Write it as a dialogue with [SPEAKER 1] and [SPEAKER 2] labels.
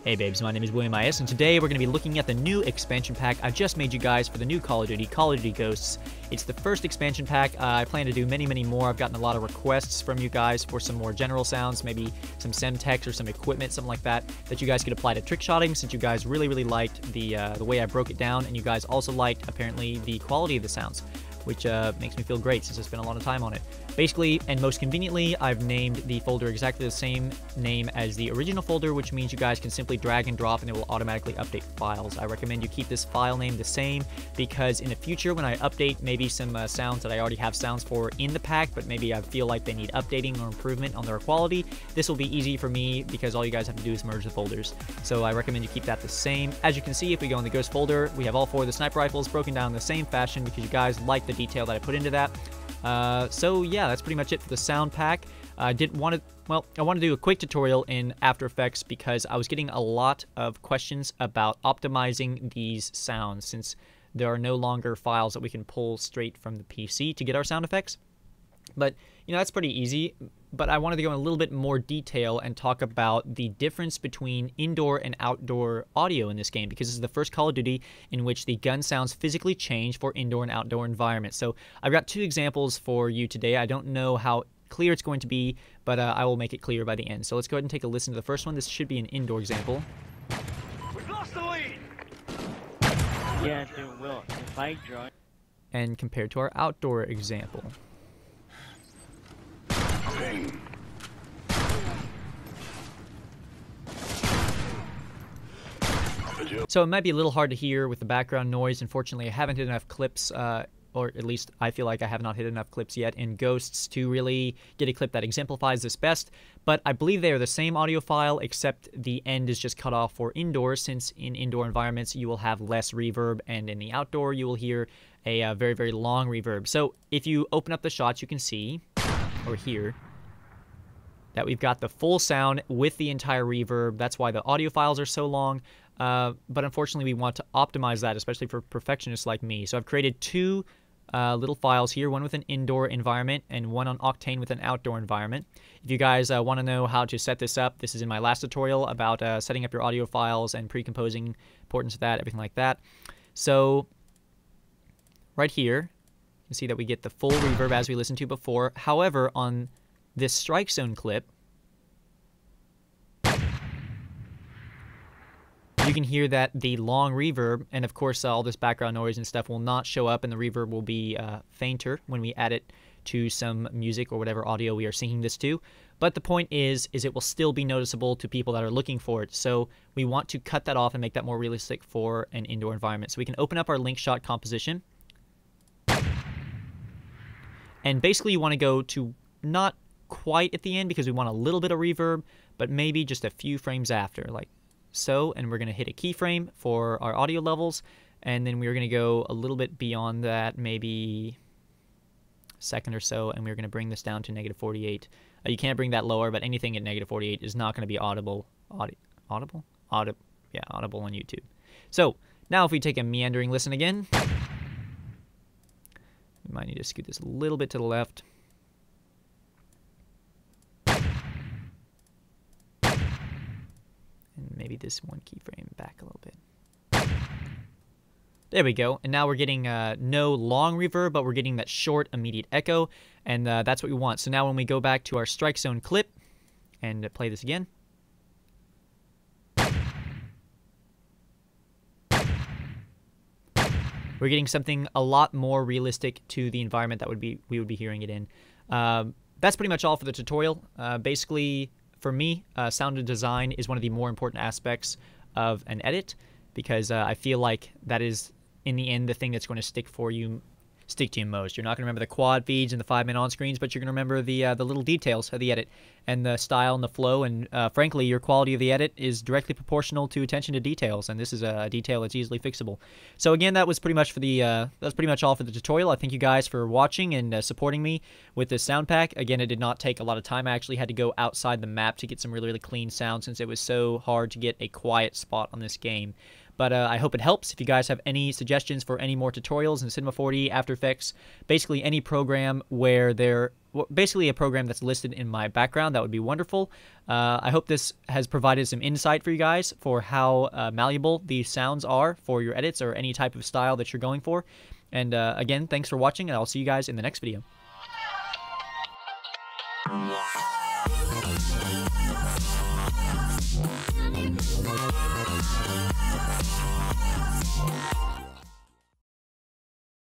[SPEAKER 1] Hey babes, my name is WillyJStewart, and today we're going to be looking at the new expansion pack I just made you guys for the new Call of Duty Ghosts. It's the first expansion pack. I plan to do many more. I've gotten a lot of requests from you guys for some more general sounds, maybe some semtex or some equipment, something like that you guys could apply to trick shotting, since you guys really liked the way I broke it down, and you guys also liked, apparently, the quality of the sounds, which makes me feel great since I spent a lot of time on it. Basically, and most conveniently, I've named the folder exactly the same name as the original folder, which means you guys can simply drag and drop and it will automatically update files. I recommend you keep this file name the same because in the future, when I update maybe some sounds that I already have sounds for in the pack, but maybe I feel like they need updating or improvement on their quality, this will be easy for me because all you guys have to do is merge the folders. So I recommend you keep that the same. As you can see, if we go in the Ghost folder, we have all four of the sniper rifles broken down in the same fashion because you guys like the detail that I put into that. So yeah, that's pretty much it for the sound pack. I want to do a quick tutorial in After Effects because I was getting a lot of questions about optimizing these sounds since there are no longer files that we can pull straight from the PC to get our sound effects. But, you know, that's pretty easy. But I wanted to go in a little bit more detail and talk about the difference between indoor and outdoor audio in this game, because this is the first Call of Duty in which the gun sounds physically change for indoor and outdoor environments. So I've got two examples for you today. I don't know how clear it's going to be, but I will make it clear by the end. So let's go ahead and take a listen to the first one. This should be an indoor example.
[SPEAKER 2] We've lost the lead.
[SPEAKER 3] Yeah, there will. If I draw...
[SPEAKER 1] And compared to our outdoor example. So it might be a little hard to hear with the background noise. Unfortunately, I haven't hit enough clips, or at least I feel like I have not hit enough clips yet in Ghosts to really get a clip that exemplifies this best. But I believe they are the same audio file, except the end is just cut off for indoors, since in indoor environments you will have less reverb, and in the outdoor you will hear a very long reverb. So if you open up the shots, you can see, or hear, that we've got the full sound with the entire reverb. That's why the audio files are so long. But unfortunately, we want to optimize that, especially for perfectionists like me. So I've created two little files here, one with an indoor environment and one on Octane with an outdoor environment. If you guys want to know how to set this up, this is in my last tutorial about setting up your audio files and pre-composing, importance of that, everything like that. So right here, you can see that we get the full reverb as we listened to before. However, on this strike zone clip, you can hear that the long reverb, and of course all this background noise and stuff will not show up, and the reverb will be fainter when we add it to some music or whatever audio we are syncing this to. But the point is it will still be noticeable to people that are looking for it. So we want to cut that off and make that more realistic for an indoor environment. So we can open up our link shot composition. And basically you want to go to not quite at the end because we want a little bit of reverb, but maybe just a few frames after, like so. And we're going to hit a keyframe for our audio levels, and then we're going to go a little bit beyond that, maybe a second or so, and we're going to bring this down to -48. You can't bring that lower, but anything at -48 is not going to be audible. Audible on YouTube. So now if we take a meandering listen again, we might need to scoot this a little bit to the left. Maybe this one keyframe back a little bit. There we go. And now we're getting no long reverb, but we're getting that short, immediate echo, and that's what we want. So now when we go back to our strike zone clip and play this again, we're getting something a lot more realistic to the environment that we would be hearing it in. That's pretty much all for the tutorial. Basically, for me, sound design is one of the more important aspects of an edit, because I feel like that is, in the end, the thing that's going to stick to you most. You're not going to remember the quad feeds and the 5-minute on-screens, but you're going to remember the little details of the edit and the style and the flow. And frankly, your quality of the edit is directly proportional to attention to details, and this is a detail that's easily fixable. So again, that was pretty much all for the tutorial. I thank you guys for watching and supporting me with this sound pack. Again, it did not take a lot of time. I actually had to go outside the map to get some really clean sound, since it was so hard to get a quiet spot on this game. But I hope it helps. If you guys have any suggestions for any more tutorials in Cinema 4D, After Effects, basically any program where there basically a program that's listed in my background, that would be wonderful. I hope this has provided some insight for you guys for how malleable these sounds are for your edits or any type of style that you're going for. And again, thanks for watching, and I'll see you guys in the next video.